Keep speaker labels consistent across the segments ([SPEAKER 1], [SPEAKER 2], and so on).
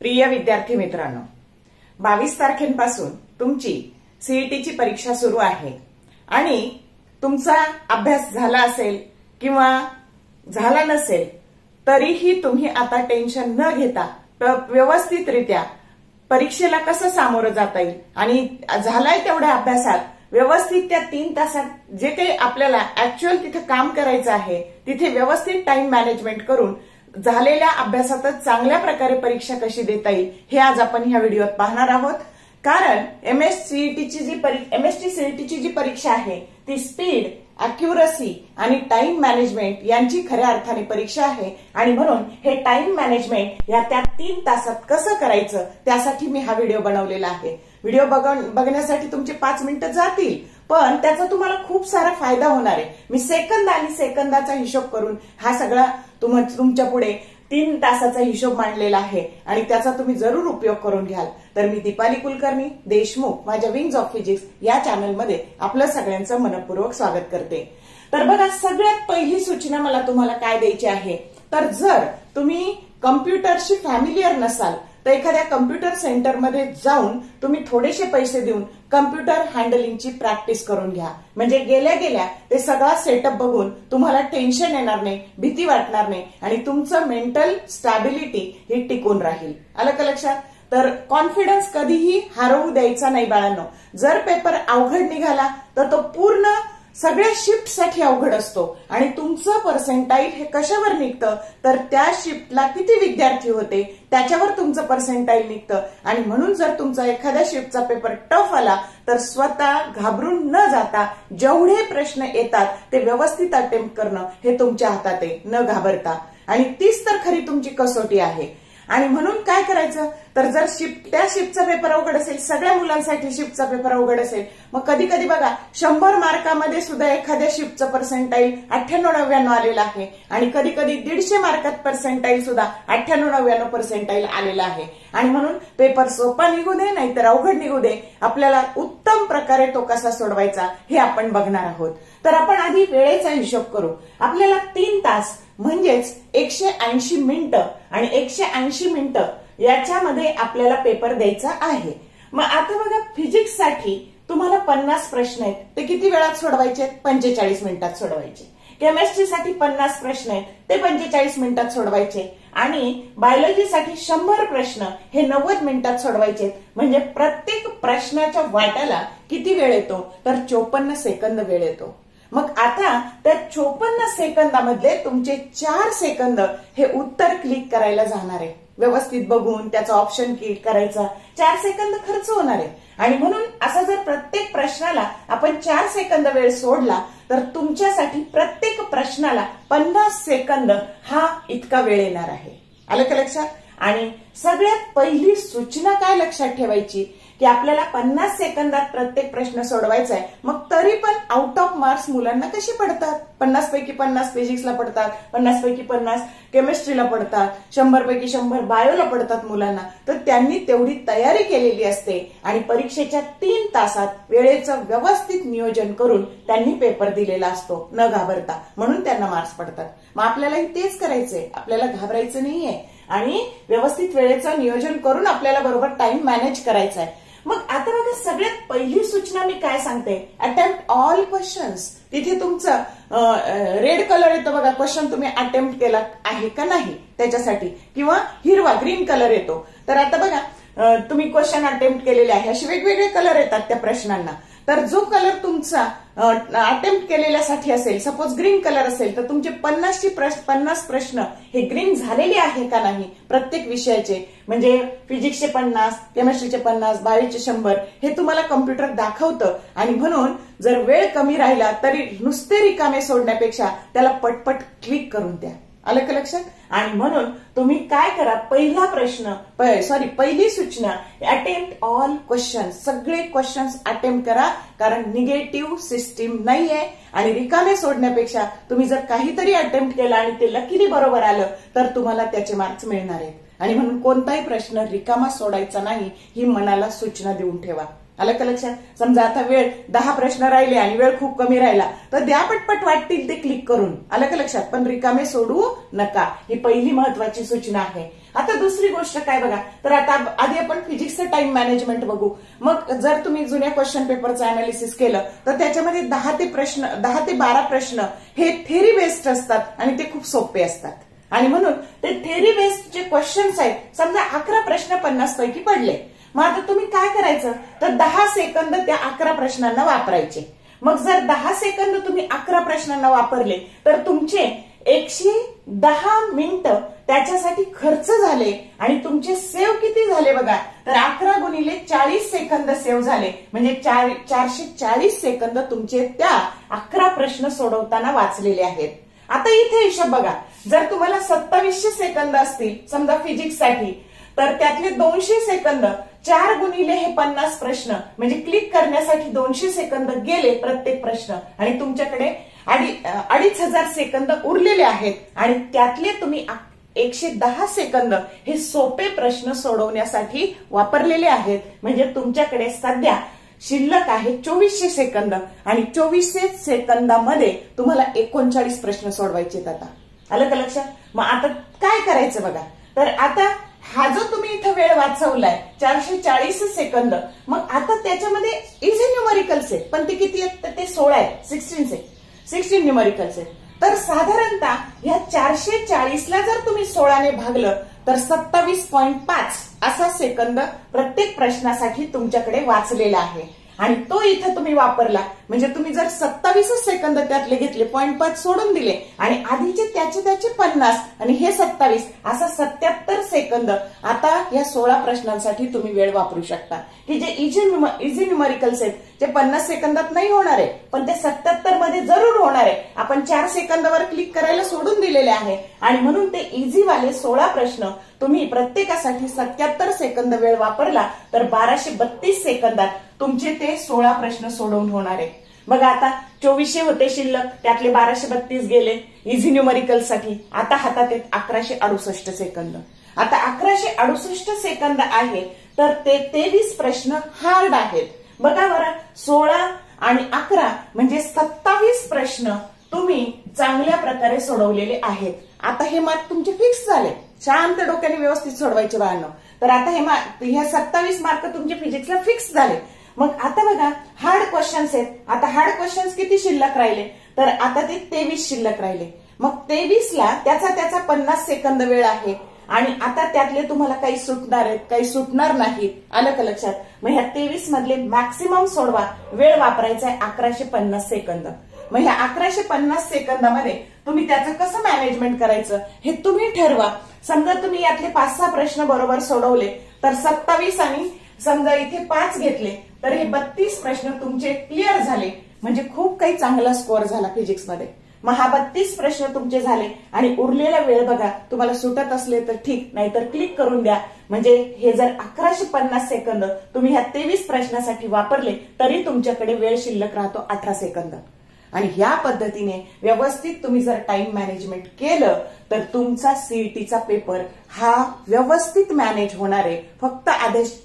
[SPEAKER 1] प्रिय विद्यार्थी मित्रांनो, 22 तारखेपासून तुमची सीईटीची परीक्षा सुरू आहे आणि तुमचा अभ्यास झाला असेल किंवा झाला नसेल तरीही तुम्ही आता टेन्शन न घेता व्यवस्थितरित्या परीक्षेला कसं सामोरं जाता येईल आणि झालाय तेवढ्या अभ्यासात व्यवस्थित त्या 3 तासात जे काही आपल्याला ऍक्च्युअल तिथे काम करायचं आहे तिथे व्यवस्थित टाइम मॅनेजमेंट करून झालेल्या अभ्यासातच चांगल्या प्रकारे परीक्षा कशी देता येईल हे आज आपण ह्या व्हिडिओत पाहणार आहोत। कारण एमएसटी सीईटीची जी परीक्षा आहे ती स्पीड, अॅक्युरसी आणि टाइम मॅनेजमेंट यांची खऱ्या अर्थाने परीक्षा आहे आणि म्हणून हे टाइम मॅनेजमेंट या त्या 3 तासात कसं करायचं त्यासाठी मी हा व्हिडिओ बनवलेला आहे। व्हिडिओ बघण्यासाठी तुमचे 5 मिनिटं जातील पण त्याचा तुम्हाला खूप सारा फायदा होणार आहे। मी सेकंद आणि सेकंदाचा हिशोब करून हा सगळा तुमच्या पुढे 3 तासाचा हिशोब मांडलेला आहे आणि त्याचा तुम्ही जरूर उपयोग करून घ्याल। तर मी दीपाली कुलकर्णी देशमुख माझ्या विंग्स ऑफ फिजिक्स या चॅनलमध्ये आपलं सगळ्यांचं मनपूर्वक स्वागत करते। तर बघा, सगळ्यात पहिली सूचना मला तुम्हाला काय द्यायची आहे, तर जर तुम्ही कम्प्युटरशी फॅमिलियर नसाल तर एखाद्या कम्प्युटर सेंटरमध्ये जाऊन तुम्ही थोडेसे पैसे देऊन कम्प्युटर हँडलिंगची प्रॅक्टिस करून घ्या। म्हणजे गेल्या गेल्या ते सगळा सेटअप बघून तुम्हाला टेन्शन येणार नाही, भीती वाटणार नाही आणि तुमचं मेंटल स्टॅबिलिटी ही टिकून राहील। आलं का लक्षात? तर कॉन्फिडन्स कधीही हरवू द्यायचा नाही बाळांनो। जर पेपर अवघड निघाला तर तो पूर्ण सगळ्या शिफ्टसाठी अवघड असतो आणि तुमचं पर्सेंटाईल हे कशावर निघतं तर त्या शिफ्टला किती विद्यार्थी होते त्याच्यावर तुमचं पर्सेंटाईल निघतं। आणि म्हणून जर तुमचा एखाद्या शिफ्टचा पेपर टफ आला तर स्वतः घाबरून न जाता जेवढे प्रश्न येतात ते व्यवस्थित अटेम्प्ट करणं हे तुमच्या हातात आहे, न घाबरता। आणि तीच तर खरी तुमची कसोटी आहे। आणि म्हणून काय करायचं, तर जर त्या शिफ्टचा पेपर अवघड असेल, सगळ्या मुलांसाठी शिफ्टचा पेपर अवघड असेल, मग कधी कधी बघा 100 मार्कामध्ये सुद्धा एखाद्या शिफ्टचं पर्सेंटाईल 98-99 आलेलं आहे आणि कधी कधी 150 मार्कात पर्सेंटाईल सुद्धा 98-99 पर्सेंटाईल आलेला आहे। आणि म्हणून पेपर सोपा निघू दे नाहीतर अवघड निघू दे, आपल्याला उत्तम प्रकारे तो कसा सोडवायचा हे आपण बघणार आहोत। तर आपण आधी वेळेचा हिशोब करू। आपल्याला 3 तास म्हणजेच 180 मिनिटं आणि 180 मिनिटं याच्यामध्ये आपल्याला पेपर द्यायचा आहे। मग आता बघा, फिजिक्स साठी तुम्हाला 50 प्रश्न आहेत, ते किती वेळात सोडवायचे? 45 मिनिटात सोडवायचे। केमिस्ट्रीसाठी 50 प्रश्न आहेत, ते 45 मिनिटात सोडवायचे आणि बायोलॉजीसाठी 100 प्रश्न हे 90 मिनिटात सोडवायचे। म्हणजे प्रत्येक प्रश्नाच्या वाट्याला किती वेळ येतो तर 54 सेकंद वेळ येतो। मग आता त्या 54 सेकंदामधले तुमचे 4 सेकंद हे उत्तर क्लिक करायला जाणार आहे। व्यवस्थित बघून त्याचा ऑप्शन क्लिक करायचा, 4 सेकंद खर्च होणार आहे। आणि म्हणून असा जर प्रत्येक प्रश्नाला आपण 4 सेकंद वेळ सोडला तर तुमच्यासाठी प्रत्येक प्रश्नाला 50 सेकंद हा इतका वेळ येणार आहे। आलं का लक्षात? आणि सगळ्यात पहिली सूचना काय लक्षात ठेवायची की आपल्याला 50 सेकंदात प्रत्येक प्रश्न सोडवायचा आहे। मग तरी पण आउट ऑफ मार्क्स मुलांना कशी पडतात? 50 पैकी 50 फिजिक्सला पडतात, 50 पैकी 50 केमिस्ट्रीला पडतात, 100 पैकी 100 बायोला पडतात मुलांना। तर त्यांनी तेवढी तयारी केलेली असते आणि परीक्षेच्या 3 तासात वेळेचं व्यवस्थित नियोजन करून त्यांनी पेपर दिलेला असतो न घाबरता, म्हणून त्यांना मार्क्स पडतात। मग आपल्यालाही तेच करायचंय, आपल्याला घाबरायचं नाहीये आणि व्यवस्थित वेळेचं नियोजन करून आपल्याला बरोबर टाइम मॅनेज करायचा आहे। मग आता बघा, सगळ्यात पहिली सूचना मी काय सांगते, अटेम्प्ट ऑल क्वेश्चन्स। तिथे तुमचं रेड कलर येतो बघा, क्वेश्चन तुम्ही अटेम्प्ट केला आहे का नाही त्याच्यासाठी, किंवा हिरवा ग्रीन कलर येतो। तर आता बघा, तुम्ही क्वेश्चन अटेम्प्ट केलेले आहे, असे वेगवेगळे कलर येतात त्या प्रश्नांना। तर जो कलर तुमचा अटेम्प्ट केलेल्यासाठी असेल, सपोज ग्रीन कलर असेल तर तुमचे 50 प्रश्न हे ग्रीन झालेले आहे का नाही प्रत्येक विषयाचे, म्हणजे फिजिक्सचे 50, केमिस्ट्रीचे 50, बायोचे 100 हे तुम्हाला कम्प्युटर दाखवतं। आणि म्हणून जर वेळ कमी राहिला तरी नुसते रिकामे सोडण्यापेक्षा त्याला पटपट क्लिक करून द्या। आलं का लक्षात? आणि म्हणून तुम्ही काय करा, पहिली सूचना, अटेम्प्ट ऑल क्वेश्चन्स। सगळे क्वेश्चन्स अटेम्प्ट करा, कारण निगेटिव्ह सिस्टीम नाहीये आणि रिकामे सोडण्यापेक्षा तुम्ही जर काहीतरी अटेम्प्ट केला आणि ते लकीली बरोबर आलं तर तुम्हाला त्याचे मार्क्स मिळणार आहेत। आणि म्हणून कोणताही प्रश्न रिकामा सोडायचा नाही ही मनाला सूचना देऊन ठेवा। आलं का लक्षात? समजा आता वेळ 10 प्रश्न राहिले आणि वेळ खूप कमी राहिला तर द्या पटपट वाटतील ते क्लिक करून. आलं का लक्षात? पण रिकामे सोडू नका. ही पहिली महत्वाची सूचना आहे. आता दुसरी गोष्ट काय बघा, तर आता आधी आपण फिजिक्सचं टाइम मॅनेजमेंट बघू. मग जर तुम्ही जुन्या क्वेश्चन पेपरचं अनालिसिस केलं तर त्याच्यामध्ये 10 ते 12 प्रश्न हे थेरी बेस्ड असतात आणि ते खूप सोपे असतात. आणि म्हणून ते थेरी बेस्ड जे क्वेश्चन्स आहेत, समजा 11 प्रश्न 50 पैकी पडले, मग आता तुम्ही काय करायचं तर 10 सेकंद त्या 11 प्रश्नांना वापरायचे. मग जर 10 सेकंद तुम्ही 11 प्रश्नांना वापरले तर तुमचे 110 मिनिटं त्याच्यासाठी खर्च झाले आणि तुमचे सेव्ह किती झाले बघा, तर 11 गुणिले 40 सेकंद सेव्ह झाले. म्हणजे 440 सेकंद तुमचे त्या 11 प्रश्न सोडवताना वाचलेले आहेत. आता इथे हिशोब बघा, जर तुम्हाला 2700 सेकंद असतील समजा फिजिक्ससाठी, तर त्यातले 200 सेकंद 4 गुणिले हे 50 प्रश्न म्हणजे क्लिक करण्यासाठी 200 सेकंद गेले प्रत्येक प्रश्न आणि तुमच्याकडे 2500 सेकंद उरलेले आहेत आणि त्यातले तुम्ही 110 सेकंद हे सोपे प्रश्न सोडवण्यासाठी वापरलेले आहेत. म्हणजे तुमच्याकडे सध्या शिल्लक आहे 2400 सेकंद आणि 2400 सेकंदामध्ये तुम्हाला 39 प्रश्न सोडवायचे. आता आलं का लक्षात? मग आता काय करायचं बघा, तर आता हा जो तुम्ही इथं वेळ वाचवलाय 440 सेकंद, मग आता त्याच्यामध्ये इझी न्यूमरिकल्स आहेत, पण ते किती आहेत तर ते 16 आहेत, 16 न्यूमरिकल्स आहेत. तर साधारणतः ह्या 440ला जर तुम्ही 16ने भागलं तर 27.5 असा सेकंद प्रत्येक प्रश्नासाठी तुमच्याकडे वाचलेला आहे आणि तो इथं तुम्ही वापरला. म्हणजे तुम्ही जर 27 सेकंद त्यातले घेतले, 0.5 सोडून दिले आणि आधीचे त्याचे 50 आणि हे 27 असा 77 सेकंद आता या 16 प्रश्नांसाठी तुम्ही वेळ वापरू शकता, की जे इझी न्यूमरिकल्स आहेत, जे 50 सेकंदात नाही होणार आहे पण ते 77 मध्ये जरूर होणार आहे. आपण 4 सेकंदावर क्लिक करायला सोडून दिलेले आहे आणि म्हणून ते इझी वाले 16 प्रश्न तुम्ही प्रत्येकासाठी 77 सेकंद वेळ वापरला तर 1232 सेकंदात तुमचे ते 16 प्रश्न सोडवून होणार आहे. बघा आता 2400 होते शिल्लक, त्यातले 1232 गेले इझी न्यूमरिकल साठी. आता हातात आहेत 1168 सेकंद. आता 1168 सेकंद आहे तर ते 23 प्रश्न हार्ड आहेत. बघा बरं, 16 आणि 11 म्हणजे 27 प्रश्न तुम्ही चांगल्या प्रकारे सोडवलेले आहेत. आता हे मार्क तुमचे फिक्स झाले, शांत डोक्याने व्यवस्थित सोडवायचे बाळांनो. तर आता हे 27 मार्क तुमचे फिजिक्सला फिक्स झाले. मग आता बघा हार्ड क्वेश्चन्स आहेत. आता हार्ड क्वेश्चन्स किती शिल्लक राहिले तर आता ते 23 शिल्लक राहिले. मग 23ला त्याचा 50 सेकंद वेळ आहे आणि आता त्यातले तुम्हाला काही सुटणार आहेत, काही सुटणार नाहीत. आलं का लक्षात? मग ह्या 23 मधले मॅक्सिमम सोडवा. वेळ वापरायचा आहे 1150 सेकंद. मग ह्या 1150 सेकंदामध्ये तुम्ही त्याचं कसं मॅनेजमेंट करायचं हे तुम्ही ठरवा. समजा तुम्ही यातले 5-6 प्रश्न बरोबर सोडवले तर 27 आणि समजा इथे 5 घेतले तर हे 32 प्रश्न तुमचे क्लिअर झाले. म्हणजे खूप काही चांगला स्कोअर झाला फिजिक्समध्ये. मग हा 32 प्रश्न तुमचे झाले आणि उरलेला वेळ बघा, तुम्हाला सुटत असले तर ठीक, नाहीतर क्लिक करून द्या. म्हणजे हे जर 1150 सेकंद तुम्ही ह्या 23 प्रश्नासाठी वापरले तरी तुमच्याकडे वेळ शिल्लक राहतो 18 सेकंद. आणि ह्या पद्धतीने व्यवस्थित तुम्ही जर टाइम मॅनेजमेंट केलं तर तुमचा सीईटीचा पेपर हा व्यवस्थित मॅनेज होणार आहे. फक्त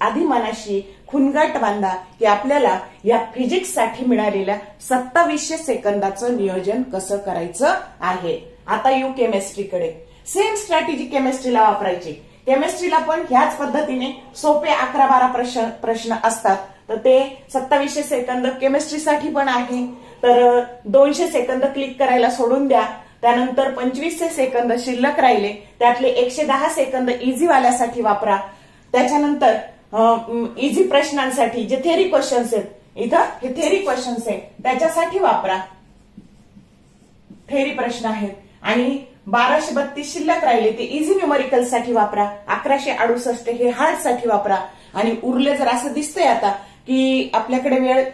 [SPEAKER 1] आधी मनाशी खुणगाट बांधा की आपल्याला या फिजिक्ससाठी मिळालेल्या 2700 सेकंदाचं नियोजन कसं करायचं आहे. आता येऊ केमिस्ट्रीकडे. सेम स्ट्रॅटेजी केमिस्ट्रीला वापरायची. केमिस्ट्रीला पण ह्याच पद्धतीने सोपे 11-12 प्रश्न असतात. तर ते 2700 सेकंद केमिस्ट्रीसाठी पण आहे. तर 200 सेकंद क्लिक करायला सोडून द्या. त्यानंतर 2500 सेकंद शिल्लक राहिले, त्यातले 110 सेकंद इझी वाल्यासाठी वापरा. त्याच्यानंतर इझी प्रश्नांसाठी जे थेरी क्वेश्चन्स आहेत, इथं हे थेरी क्वेश्चन्स आहेत त्याच्यासाठी वापरा. थेरी प्रश्न आहेत आणि 1232 शिल्लक राहिले ते इझी न्यूमरिकल साठी वापरा. 1168 हे हार्ड साठी वापरा. आणि उरले जर असं दिसतंय आता की आपल्याकडे वेळ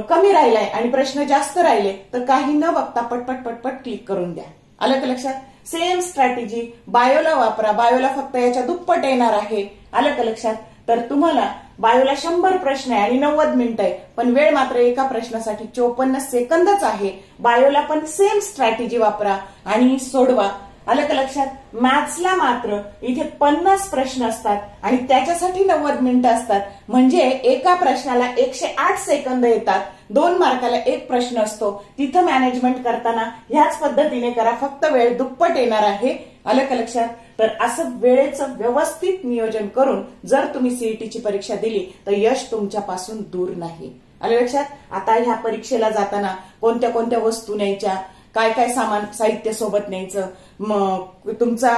[SPEAKER 1] कमी राहिलाय आणि प्रश्न जास्त राहिले तर काही न बघता पटपट क्लिक करून द्या. आलं का लक्षात? सेम स्ट्रॅटेजी बायोला वापरा. बायोला फक्त याच्या दुप्पट येणार आहे. आलं का लक्षात? तर तुम्हाला बायोला 100 प्रश्न आहे आणि 90 मिनिटं आहे, पण वेळ मात्र एका प्रश्नासाठी 54 सेकंदच आहे. बायोला पण सेम स्ट्रॅटेजी वापरा आणि सोडवा. आलं का लक्षात? मॅथ्सला मात्र इथे 50 प्रश्न असतात आणि त्याच्यासाठी 90 मिनिटं असतात. म्हणजे एका प्रश्नाला 108 सेकंद येतात. 2 मार्काला एक प्रश्न असतो. तिथं मॅनेजमेंट करताना ह्याच पद्धतीने करा, फक्त वेळ दुप्पट येणार आहे. आलं का लक्षात? तर असं वेळेचं व्यवस्थित नियोजन करून जर तुम्ही सीईटीची परीक्षा दिली तर यश तुमच्यापासून दूर नाही. आलं लक्षात? आता ह्या परीक्षेला जाताना कोणत्या कोणत्या वस्तू न्यायच्या, काय काय साहित्य सोबत न्यायचं, मग तुमचा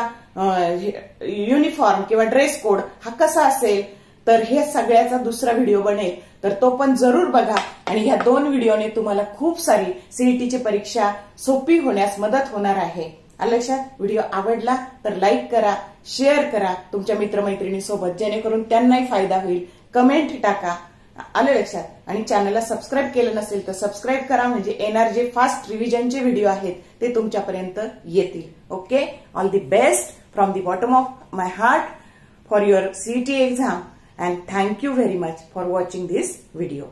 [SPEAKER 1] युनिफॉर्म किंवा ड्रेस कोड हा कसा असेल, तर हे सगळ्याचा दुसरा व्हिडिओ बनेल, तर तो पण जरूर बघा. आणि ह्या 2 व्हिडिओने तुम्हाला खूप सारी सीईटीची परीक्षा सोपी होण्यास मदत होणार आहे. आलं लक्षात? व्हिडिओ आवडला तर लाईक करा, शेअर करा तुमच्या मित्रमैत्रिणीसोबत, जेणेकरून त्यांनाही फायदा होईल. कमेंट टाका. आलं लक्षात? आणि चॅनलला सबस्क्राईब केलं नसेल तर सबस्क्राईब करा, म्हणजे येणार जे फास्ट रिव्हिजनचे व्हिडिओ आहेत ते तुमच्यापर्यंत येतील. Okay, all the best from the bottom of my heart for your CET exam, and thank you very much for watching this video.